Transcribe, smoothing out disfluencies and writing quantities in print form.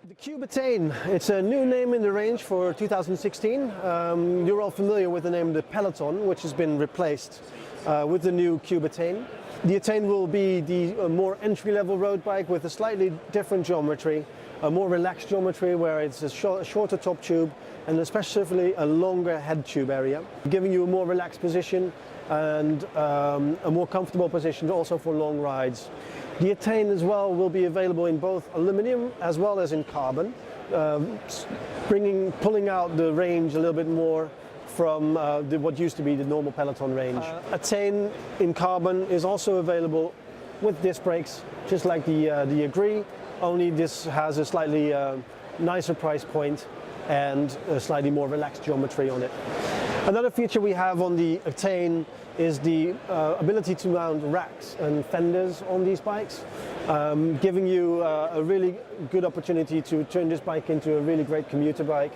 The Cube Attain, it's a new name in the range for 2016. You're all familiar with the name the Peloton, which has been replaced with the new Cube Attain. The Attain will be the more entry-level road bike with a slightly different geometry, a more relaxed geometry where it's a shorter top tube and especially a longer head tube area, giving you a more relaxed position and a more comfortable position also for long rides. The Attain as well will be available in both aluminum as well as in carbon, pulling out the range a little bit more from what used to be the normal Peloton range. Attain in carbon is also available with disc brakes, just like the Agree, only this has a slightly nicer price point and a slightly more relaxed geometry on it. Another feature we have on the Attain is the ability to mount racks and fenders on these bikes, giving you a really good opportunity to turn this bike into a really great commuter bike.